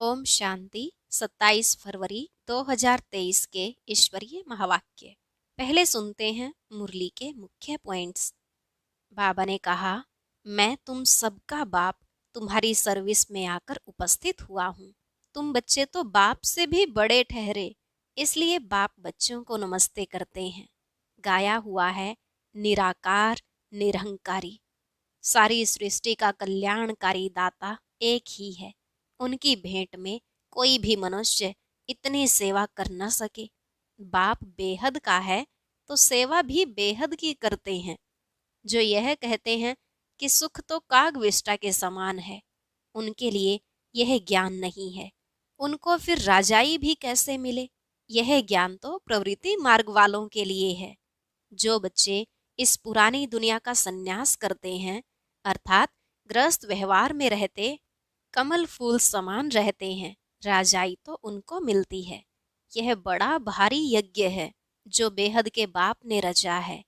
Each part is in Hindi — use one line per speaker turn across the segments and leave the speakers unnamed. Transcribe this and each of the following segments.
ओम शांति। 27 फरवरी 2023 के ईश्वरीय महावाक्य। पहले सुनते हैं मुरली के मुख्य पॉइंट्स। बाबा ने कहा, मैं तुम सबका बाप तुम्हारी सर्विस में आकर उपस्थित हुआ हूँ। तुम बच्चे तो बाप से भी बड़े ठहरे, इसलिए बाप बच्चों को नमस्ते करते हैं। गाया हुआ है, निराकार निरहंकारी। सारी सृष्टि का कल्याणकारी दाता एक ही है। उनकी भेंट में कोई भी मनुष्य इतनी सेवा कर न सके। बाप बेहद का है तो सेवा भी बेहद की करते हैं। जो यह कहते हैं कि सुख तो कागविष्टा के समान है, उनके लिए यह ज्ञान नहीं है। उनको फिर राजाई भी कैसे मिले? यह ज्ञान तो प्रवृत्ति मार्ग वालों के लिए है। जो बच्चे इस पुरानी दुनिया का संन्यास करते हैं, अर्थात ग्रस्त व्यवहार में रहते, कमल फूल समान रहते हैं, राजाई तो उनको मिलती है। यह बड़ा भारी यज्ञ है जो बेहद के बाप ने रचा है।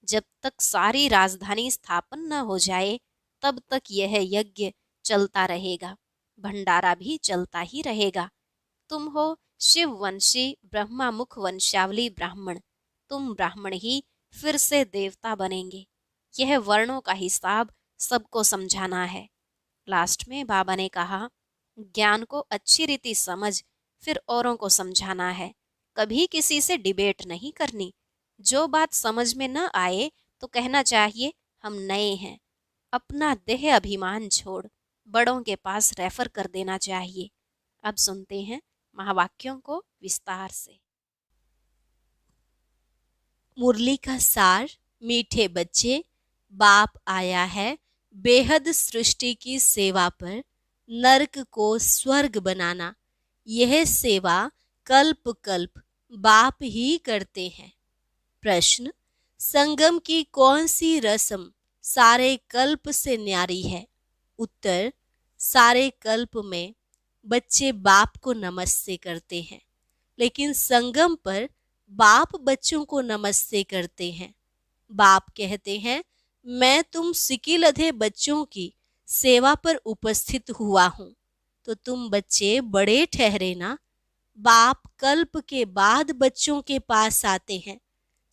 जब तक सारी राजधानी स्थापन न हो जाए तब तक यह यज्ञ चलता रहेगा, भंडारा भी चलता ही रहेगा। तुम हो शिववंशी ब्रह्मा मुख वंशावली ब्राह्मण। तुम ब्राह्मण ही फिर से देवता बनेंगे। यह वर्णों का हिसाब सबको समझाना है। लास्ट में बाबा ने कहा, ज्ञान को अच्छी रीति समझ फिर औरों को समझाना है। कभी किसी से डिबेट नहीं करनी। जो बात समझ में न आए तो कहना चाहिए हम नए हैं। अपना देह अभिमान छोड़ बड़ों के पास रेफर कर देना चाहिए। अब सुनते हैं महावाक्यों को विस्तार से।
मुरली का सार। मीठे बच्चे, बाप आया है बेहद सृष्टि की सेवा पर, नरक को स्वर्ग बनाना। यह सेवा कल्प कल्प बाप ही करते हैं। प्रश्न, संगम की कौन सी रस्म सारे कल्प से न्यारी है? उत्तर, सारे कल्प में बच्चे बाप को नमस्ते करते हैं, लेकिन संगम पर बाप बच्चों को नमस्ते करते हैं। बाप कहते हैं, मैं तुम सिकिलधे बच्चों की सेवा पर उपस्थित हुआ हूं, तो तुम बच्चे बड़े ठहरे ना। बाप कल्प के बाद बच्चों के पास आते हैं,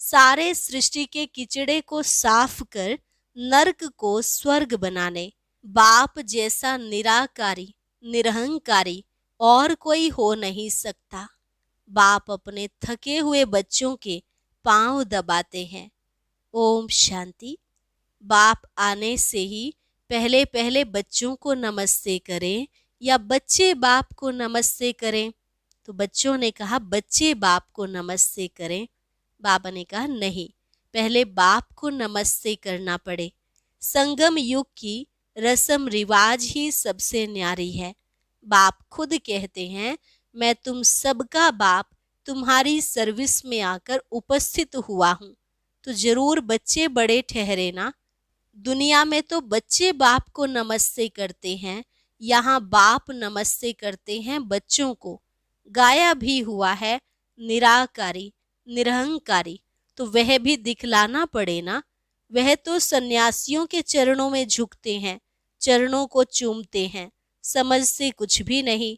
सारे सृष्टि के किचड़े को साफ कर नरक को स्वर्ग बनाने। बाप जैसा निराकारी निरहंकारी और कोई हो नहीं सकता। बाप अपने थके हुए बच्चों के पांव दबाते हैं। ओम शांति। बाप आने से ही पहले पहले बच्चों को नमस्ते करें या बच्चे बाप को नमस्ते करें? तो बच्चों ने कहा बच्चे बाप को नमस्ते करें। बाबा ने कहा नहीं, पहले बाप को नमस्ते करना पड़े। संगम युग की रस्म रिवाज ही सबसे न्यारी है। बाप खुद कहते हैं, मैं तुम सबका बाप तुम्हारी सर्विस में आकर उपस्थित हुआ हूं, तो जरूर बच्चे बड़े ठहरे ना। दुनिया में तो बच्चे बाप को नमस्ते करते हैं, यहाँ बाप नमस्ते करते हैं बच्चों को। गाया भी हुआ है, निराकारी निरहंकारी, तो वह भी दिखलाना पड़े ना। वह तो सन्यासियों के चरणों में झुकते हैं, चरणों को चूमते हैं, समझ से कुछ भी नहीं।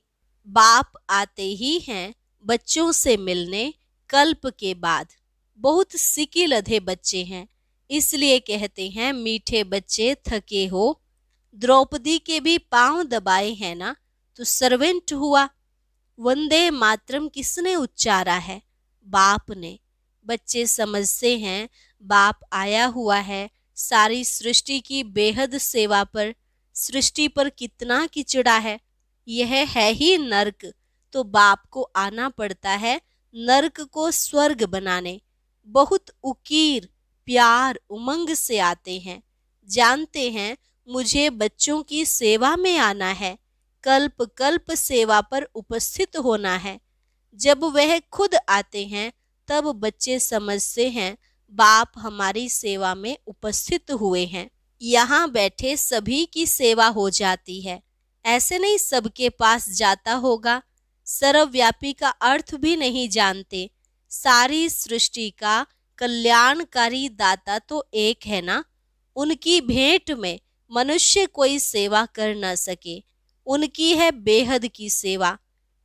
बाप आते ही हैं बच्चों से मिलने कल्प के बाद। बहुत सिकिलधे बच्चे हैं, इसलिए कहते हैं मीठे बच्चे थके हो। द्रौपदी के भी पांव दबाए हैं ना, तो सर्वेंट हुआ। वंदे मातरम किसने उच्चारा है? बाप ने। बच्चे समझते हैं बाप आया हुआ है सारी सृष्टि की बेहद सेवा पर। सृष्टि पर कितना किचड़ा है, यह है ही नरक, तो बाप को आना पड़ता है नरक को स्वर्ग बनाने। बहुत उकीर प्यार उमंग से आते हैं, जानते हैं मुझे बच्चों की सेवा में आना है, कल्प कल्प सेवा पर उपस्थित होना है। जब वह खुद आते हैं तब बच्चे समझते हैं बाप हमारी सेवा में उपस्थित हुए हैं। यहाँ बैठे सभी की सेवा हो जाती है, ऐसे नहीं सबके पास जाता होगा। सर्वव्यापी का अर्थ भी नहीं जानते। सारी सृष्टि का कल्याणकारी दाता तो एक है ना। उनकी भेंट में मनुष्य कोई सेवा कर न सके। उनकी है बेहद की सेवा।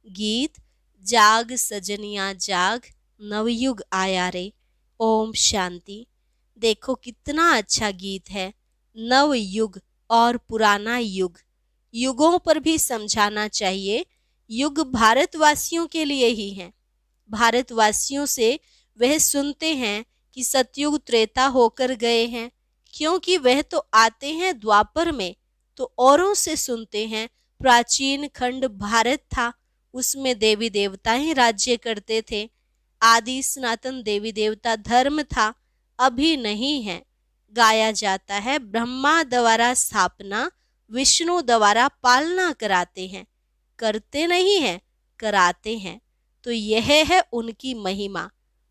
गीत जाग सजनिया जाग, नवयुग आया रे। ओम शांति। देखो कितना अच्छा गीत है। नवयुग और पुराना युग, युगों पर भी समझाना चाहिए। युग भारतवासियों के लिए ही है। भारतवासियों से वह सुनते हैं कि सतयुग त्रेता होकर गए हैं, क्योंकि वह तो आते हैं द्वापर में। तो औरों से सुनते हैं प्राचीन खंड भारत था, उसमें देवी देवता ही राज्य करते थे। आदि सनातन देवी देवता धर्म था, अभी नहीं है। गाया जाता है ब्रह्मा द्वारा स्थापना, विष्णु द्वारा पालना कराते हैं। करते नहीं हैं, कराते हैं। तो यह है उनकी महिमा।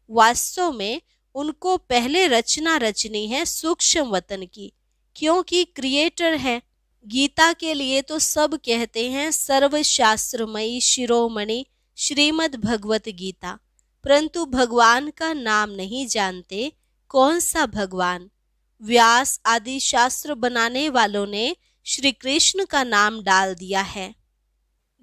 वास्तव में उनको पहले रचना रचनी है सूक्ष्म वतन की, क्योंकि क्रिएटर है। गीता के लिए तो सब कहते हैं सर्वशास्त्रमयी शिरोमणि श्रीमद् भगवत गीता, परंतु भगवान का नाम नहीं जानते। कौन सा भगवान? व्यास आदि शास्त्र बनाने वालों ने श्री कृष्ण का नाम डाल दिया है।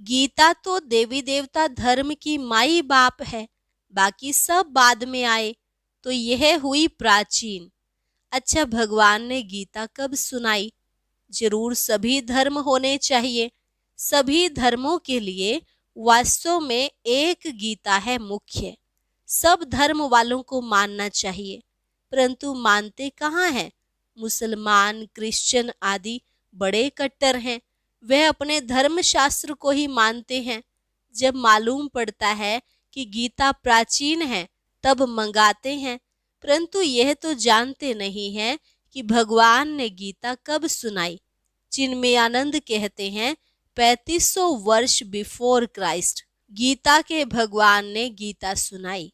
गीता तो देवी देवता धर्म की माई बाप है, बाकी सब बाद में आए। तो यह हुई प्राचीन। अच्छा, भगवान ने गीता कब सुनाई? जरूर सभी धर्म होने चाहिए। सभी धर्मों के लिए वास्तव में एक गीता है मुख्य। सब धर्म वालों को मानना चाहिए, परंतु मानते कहाँ हैं? मुसलमान, क्रिश्चियन आदि बड़े कट्टर हैं। वह अपने धर्म शास्त्र को ही मानते हैं। जब मालूम पड़ता है कि गीता प्राचीन है, तब मंगाते हैं, परंतु यह तो जानते नहीं हैं कि भगवान ने गीता कब सुनाई। चिन्मयानंद कहते हैं 3500 वर्ष बिफोर क्राइस्ट गीता के भगवान ने गीता सुनाई।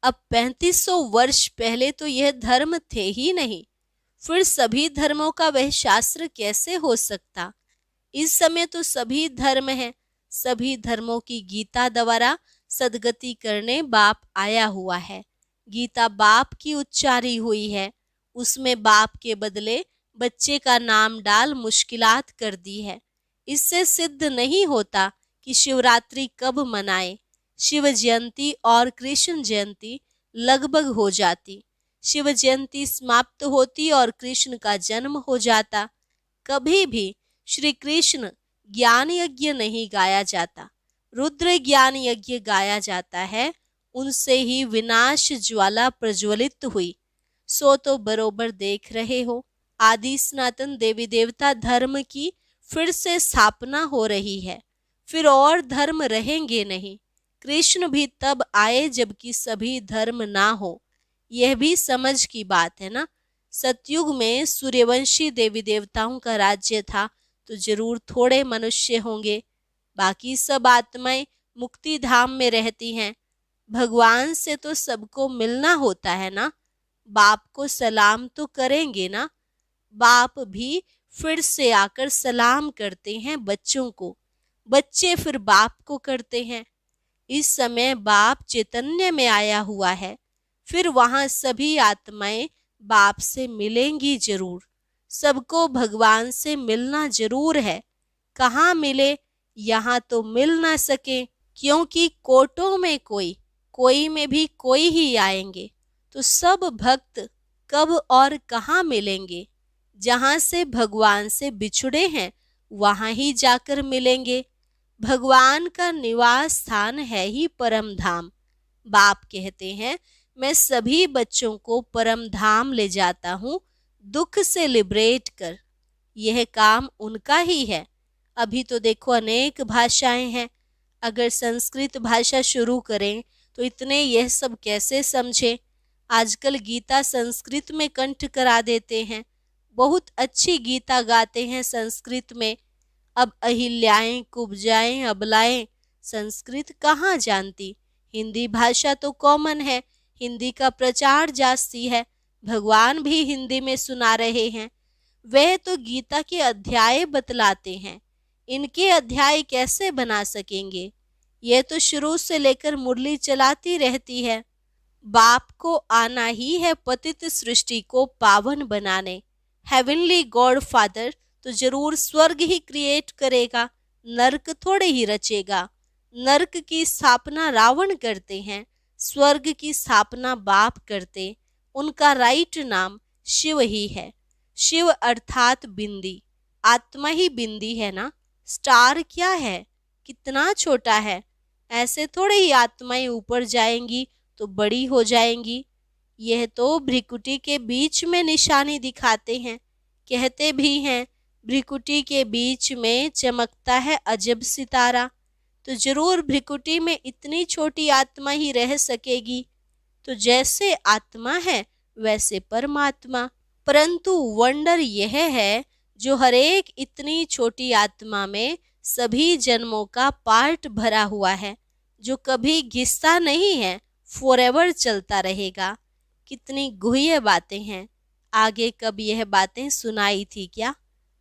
अब 3500 वर्ष पहले तो यह धर्म थे ही नहीं, फिर सभी धर्मों का वह शास्त्र कैसे हो सकता? इस समय तो सभी धर्म हैं। सभी धर्मों की गीता द्वारा सदगति करने बाप आया हुआ है। गीता बाप की उच्चारी हुई है, उसमें बाप के बदले बच्चे का नाम डाल मुश्किलात कर दी है। इससे सिद्ध नहीं होता कि शिवरात्रि कब मनाए। शिव जयंती और कृष्ण जयंती लगभग हो जाती। शिव जयंती समाप्त होती और कृष्ण का जन्म हो जाता। कभी भी श्री कृष्ण ज्ञान यज्ञ नहीं गाया जाता, रुद्र ज्ञान यज्ञ गाया जाता है। उनसे ही विनाश ज्वाला प्रज्वलित हुई। सो तो बरोबर देख रहे हो, आदि सनातन देवी देवता धर्म की फिर से स्थापना हो रही है। फिर और धर्म रहेंगे नहीं। कृष्ण भी तब आए जबकि सभी धर्म ना हो। यह भी समझ की बात है ना। सतयुग में सूर्यवंशी देवी देवताओं का राज्य था, तो जरूर थोड़े मनुष्य होंगे। बाकी सब आत्माएं मुक्ति धाम में रहती हैं। भगवान से तो सबको मिलना होता है ना। बाप को सलाम तो करेंगे ना। बाप भी फिर से आकर सलाम करते हैं बच्चों को, बच्चे फिर बाप को करते हैं। इस समय बाप चैतन्य में आया हुआ है, फिर वहां सभी आत्माएं बाप से मिलेंगी जरूर। सबको भगवान से मिलना जरूर है। कहाँ मिले? यहाँ तो मिल ना सके, क्योंकि कोटों में कोई में भी कोई ही आएंगे। तो सब भक्त कब और कहाँ मिलेंगे? जहाँ से भगवान से बिछुड़े हैं वहां ही जाकर मिलेंगे। भगवान का निवास स्थान है ही परम धाम। बाप कहते हैं मैं सभी बच्चों को परम धाम ले जाता हूँ, दुख से लिबरेट कर। यह काम उनका ही है। अभी तो देखो अनेक भाषाएं हैं। अगर संस्कृत भाषा शुरू करें तो इतने यह सब कैसे समझे। आजकल गीता संस्कृत में कंठ करा देते हैं। बहुत अच्छी गीता गाते हैं संस्कृत में। अब अहिल्याएं, कुब्जाएं, अबलाएं संस्कृत कहाँ जानती। हिंदी भाषा तो कॉमन है, हिंदी का प्रचार जास्ती है। भगवान भी हिंदी में सुना रहे हैं। वह तो गीता के अध्याय बतलाते हैं, इनके अध्याय कैसे बना सकेंगे। यह तो शुरू से लेकर मुरली चलाती रहती है। बाप को आना ही है पतित सृष्टि को पावन बनाने। हेवनली गॉड फादर तो जरूर स्वर्ग ही क्रिएट करेगा, नरक थोड़े ही रचेगा। नरक की स्थापना रावण करते हैं, स्वर्ग की स्थापना बाप करते। उनका राइट नाम शिव ही है। शिव अर्थात बिंदी, आत्मा ही बिंदी है ना। स्टार क्या है, कितना छोटा है। ऐसे थोड़े ही आत्माएं ऊपर जाएंगी तो बड़ी हो जाएंगी। यह तो भ्रिकुटी के बीच में निशानी दिखाते हैं। कहते भी हैं भ्रिकुटी के बीच में चमकता है अजब सितारा। तो जरूर भ्रिकुटी में इतनी छोटी आत्मा ही रह सकेगी। तो जैसे आत्मा है वैसे परमात्मा। परंतु वंडर यह है जो हरेक इतनी छोटी आत्मा में सभी जन्मों का पार्ट भरा हुआ है, जो कभी घिसता नहीं है, फॉरएवर चलता रहेगा। कितनी गुह्य बातें हैं। आगे कब यह बातें सुनाई थी क्या?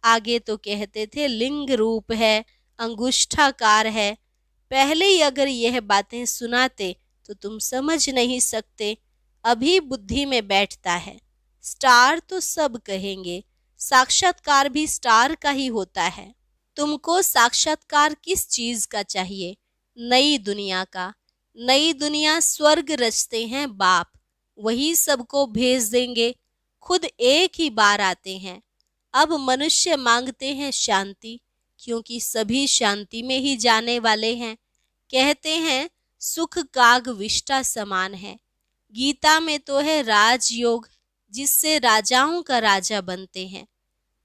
आगे तो कहते थे लिंग रूप है, अंगुष्ठाकार है। पहले ही अगर यह बातें सुनाते तो तुम समझ नहीं सकते। अभी बुद्धि में बैठता है। स्टार तो सब कहेंगे, साक्षात्कार भी स्टार का ही होता है। तुमको साक्षात्कार किस चीज का चाहिए? नई दुनिया का। नई दुनिया स्वर्ग रचते हैं बाप, वही सबको भेज देंगे। खुद एक ही बार आते हैं। अब मनुष्य मांगते हैं शांति, क्योंकि सभी शांति में ही जाने वाले हैं। कहते हैं सुख काग विष्टा समान है। गीता में तो है राजयोग, जिससे राजाओं का राजा बनते हैं।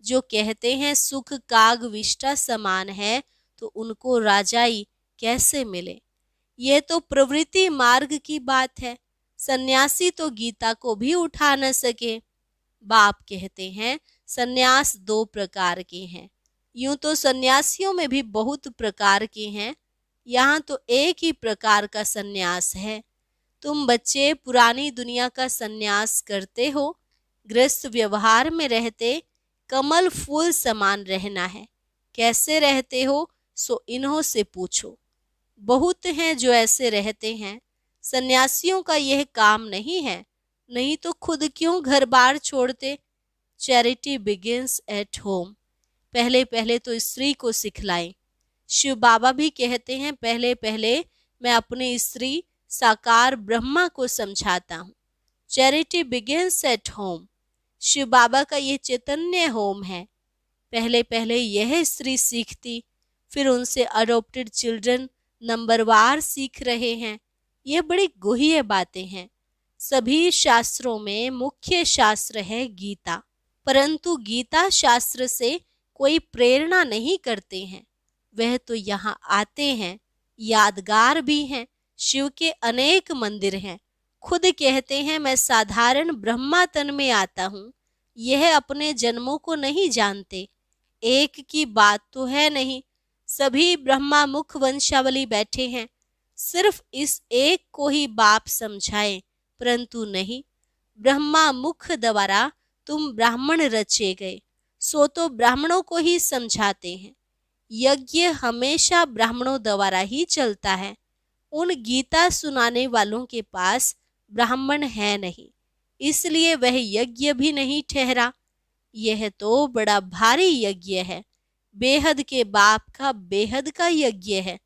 जो कहते हैं सुख काग विष्टा समान है, तो उनको राजाई कैसे मिले? यह तो प्रवृत्ति मार्ग की बात है। सन्यासी तो गीता को भी उठा न सके। बाप कहते हैं सन्यास 2 प्रकार के हैं। यूं तो सन्यासियों में भी बहुत प्रकार के हैं, यहाँ तो एक ही प्रकार का सन्यास है। तुम बच्चे पुरानी दुनिया का सन्यास करते हो, गृहस्थ व्यवहार में रहते कमल फूल समान रहना है। कैसे रहते हो सो इन्हों से पूछो। बहुत हैं जो ऐसे रहते हैं। सन्यासियों का यह काम नहीं है, नहीं तो खुद क्यों घर बार छोड़ते। Charity begins at home. पहले पहले तो स्त्री को सिखलाएं। शिव बाबा भी कहते हैं पहले पहले मैं अपनी स्त्री साकार ब्रह्मा को समझाता हूँ। Charity begins at home. Shiv Baba का ये चैतन्य होम है। पहले पहले यह स्त्री सीखती, फिर उनसे अडॉप्टेड चिल्ड्रन नंबरवार सीख रहे हैं। यह बड़ी गुह्य बातें हैं। सभी शास्त्रों में मुख्य शास्त्र है गीता, परंतु गीता शास्त्र से कोई प्रेरणा नहीं करते हैं। वह तो यहाँ आते हैं, यादगार भी हैं। शिव के अनेक मंदिर हैं। खुद कहते हैं मैं साधारण ब्रह्मा तन में आता हूँ। यह अपने जन्मों को नहीं जानते। एक की बात तो है नहीं, सभी ब्रह्मा मुख वंशावली बैठे हैं। सिर्फ इस एक को ही बाप समझाएं, परंतु नहीं। ब्रह्मा मुख द्वारा तुम ब्राह्मण रचे गए, सो तो ब्राह्मणों को ही समझाते हैं। यज्ञ हमेशा ब्राह्मणों द्वारा ही चलता है। उन गीता सुनाने वालों के पास ब्राह्मण है नहीं, इसलिए वह यज्ञ भी नहीं ठहरा। यह तो बड़ा भारी यज्ञ है। बेहद के बाप का बेहद का यज्ञ है।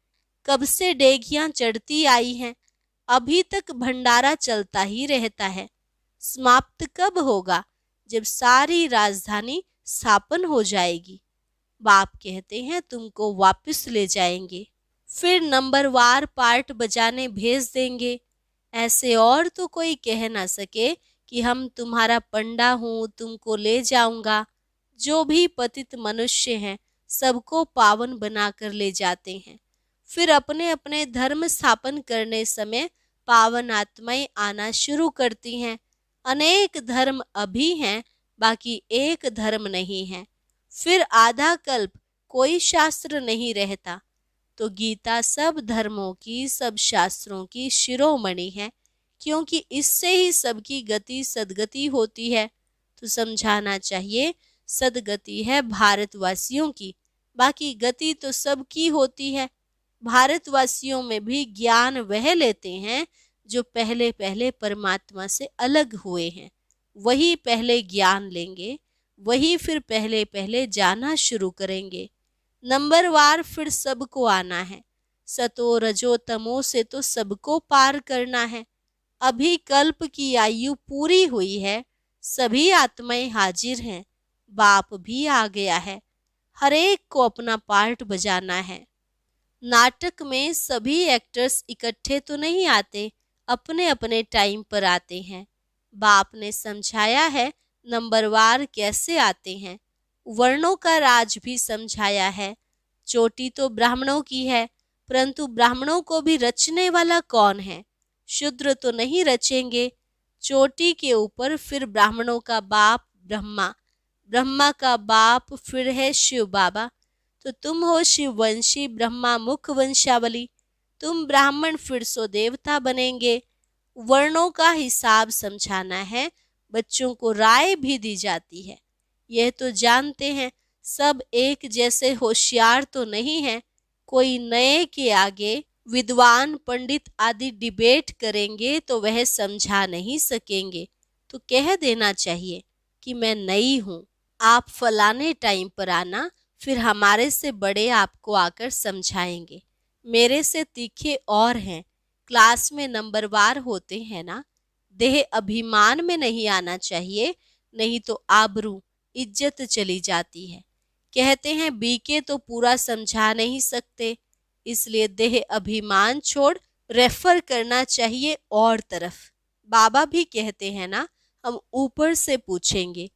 कब से डेगियां चढ़ती आई हैं, अभी तक भंडारा चलता ही रहता है। समाप्त कब होगा? जब सारी राजधानी स्थापन हो जाएगी। बाप कहते हैं तुमको वापस ले जाएंगे, फिर नंबरवार पार्ट बजाने भेज देंगे। ऐसे और तो कोई कह ना सके कि हम तुम्हारा पंडा हूँ, तुमको ले जाऊंगा। जो भी पतित मनुष्य हैं सबको पावन बनाकर ले जाते हैं। फिर अपने अपने धर्म स्थापन करने समय पावन आत्माएं आना शुरू करती हैं। अनेक धर्म अभी हैं, बाकी एक धर्म नहीं है। फिर आधा कल्प कोई शास्त्र नहीं रहता। तो गीता सब धर्मों की, सब शास्त्रों की शिरोमणि है, क्योंकि इससे ही सबकी गति सदगति होती है। तो समझाना चाहिए सदगति है भारतवासियों की, बाकी गति तो सबकी होती है। भारतवासियों में भी ज्ञान वह लेते हैं जो पहले पहले परमात्मा से अलग हुए हैं। वही पहले ज्ञान लेंगे, वही फिर पहले पहले जाना शुरू करेंगे। नंबरवार फिर सबको आना है। सतो रजो तमो से तो सबको पार करना है। अभी कल्प की आयु पूरी हुई है, सभी आत्माएं हाजिर हैं, बाप भी आ गया है, हर एक को अपना पार्ट बजाना है। नाटक में सभी एक्टर्स इकट्ठे तो नहीं आते, अपने अपने टाइम पर आते हैं। बाप ने समझाया है नंबरवार कैसे आते हैं, वर्णों का राज भी समझाया है। चोटी तो ब्राह्मणों की है, परंतु ब्राह्मणों को भी रचने वाला कौन है? शूद्र तो नहीं रचेंगे। चोटी के ऊपर फिर ब्राह्मणों का बाप ब्रह्मा, ब्रह्मा का बाप फिर है शिव बाबा। तो तुम हो शिववंशी ब्रह्मा मुख वंशावली, तुम ब्राह्मण फिर सो देवता बनेंगे। वर्णों का हिसाब समझाना है, बच्चों को राय भी दी जाती है। यह तो जानते हैं सब एक जैसे होशियार तो नहीं है, कोई नए के आगे विद्वान पंडित आदि डिबेट करेंगे तो वह समझा नहीं सकेंगे। तो कह देना चाहिए कि मैं नई हूँ, आप फलाने टाइम पर आना, फिर हमारे से बड़े आपको आकर समझाएंगे। मेरे से तीखे और हैं, क्लास में नंबरवार होते हैं ना। देह अभिमान में नहीं आना चाहिए, नहीं तो आबरू इज्जत चली जाती है। कहते हैं बीके तो पूरा समझा नहीं सकते, इसलिए देह अभिमान छोड़ रेफर करना चाहिए और तरफ। बाबा भी कहते हैं ना, हम ऊपर से पूछेंगे।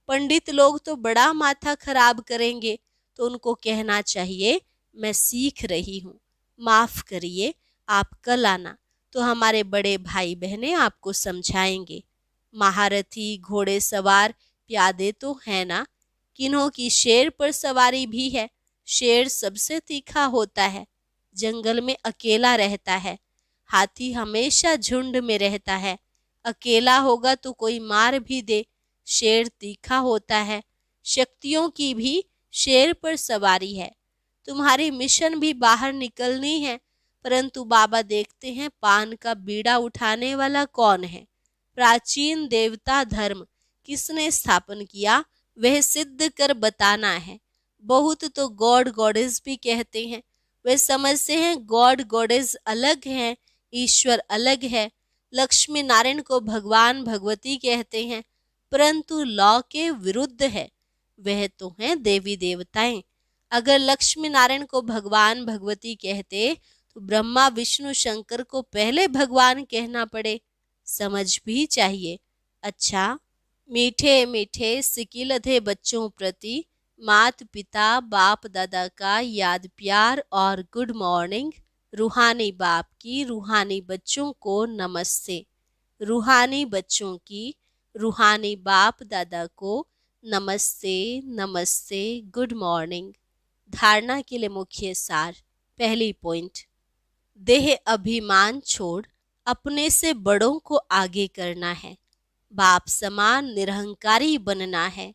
पंडित लोग तो बड़ा माथा खराब करेंगे, तो उनको कहना चाहिए मैं सीख रही हूँ, माफ करिए, आप कल आना, तो हमारे बड़े भाई बहनें आपको समझाएंगे। महारथी घोड़े सवार प्यादे तो है ना, किन्हों की शेर पर सवारी भी है। शेर सबसे तीखा होता है, जंगल में अकेला रहता है। हाथी हमेशा झुंड में रहता है, अकेला होगा तो कोई मार भी दे। शेर तीखा होता है। शक्तियों की भी शेर पर सवारी है। तुम्हारी मिशन भी बाहर निकलनी है, परंतु बाबा देखते हैं पान का बीड़ा उठाने वाला कौन है। प्राचीन देवता धर्म किसने स्थापन किया, वह सिद्ध कर बताना है। बहुत तो गॉड गॉडेस भी कहते हैं, वे समझते हैं गॉड गॉडेस अलग हैं, ईश्वर अलग है। लक्ष्मी नारायण को भगवान भगवती कहते हैं, परंतु लॉ के विरुद्ध है, वह तो हैं देवी देवताएं। अगर लक्ष्मी नारायण को भगवान भगवती कहते तो ब्रह्मा विष्णु शंकर को पहले भगवान कहना पड़े, समझ भी चाहिए। अच्छा, मीठे मीठे सिकिलधे बच्चों प्रति मात पिता बाप दादा का याद प्यार और गुड मॉर्निंग। रूहानी बाप की रूहानी बच्चों को नमस्ते। रूहानी बच्चों की रूहानी बाप दादा को नमस्ते नमस्ते, गुड मॉर्निंग। धारणा के लिए मुख्य सार। पहली पॉइंट, देह अभिमान छोड़ अपने से बड़ों को आगे करना है, बाप समान निरहंकारी बनना है।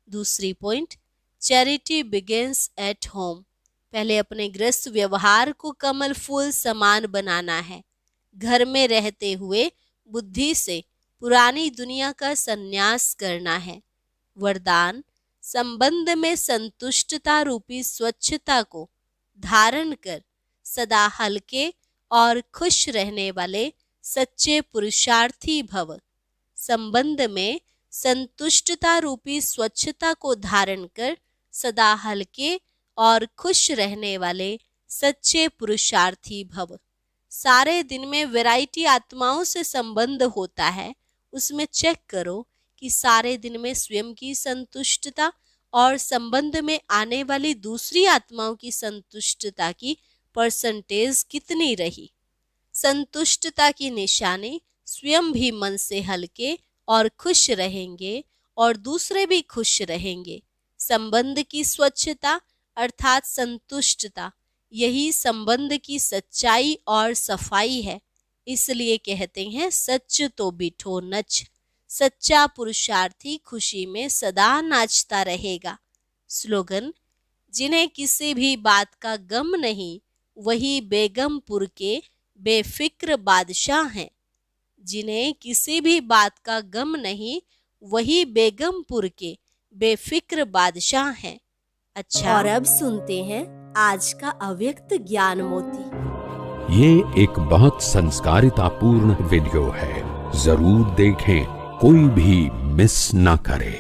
दूसरी point, charity begins at home. पहले अपने गृहस्थ व्यवहार को कमल फूल समान बनाना है। घर में रहते हुए बुद्धि से पुरानी दुनिया का संन्यास करना है। वरदान, संबंध में संतुष्टता रूपी स्वच्छता को धारण कर सदा हल्के और खुश रहने वाले सच्चे पुरुषार्थी भव। संबंध में संतुष्टता रूपी स्वच्छता को धारण कर सदा हल्के और खुश रहने वाले सच्चे पुरुषार्थी भव। सारे दिन में वैरायटी आत्माओं से संबंध होता है, उसमें चेक करो कि सारे दिन में स्वयं की संतुष्टता और संबंध में आने वाली दूसरी आत्माओं की संतुष्टता की परसेंटेज कितनी रही। संतुष्टता की निशानी, स्वयं भी मन से हल्के और खुश रहेंगे और दूसरे भी खुश रहेंगे। संबंध की स्वच्छता अर्थात संतुष्टता, यही संबंध की सच्चाई और सफाई है। इसलिए कहते हैं सच तो बिठो नच। सच्चा पुरुषार्थी खुशी में सदा नाचता रहेगा। स्लोगन, जिन्हें किसी भी बात का गम नहीं, वही बेगमपुर के बेफिक्र बादशाह हैं। जिन्हें किसी भी बात का गम नहीं, वही बेगमपुर के बेफिक्र बादशाह हैं। अच्छा, और अब सुनते हैं आज का अव्यक्त ज्ञान मोती।
ये एक बहुत संस्कारितापूर्ण वीडियो है, जरूर देखें, कोई भी मिस ना करे।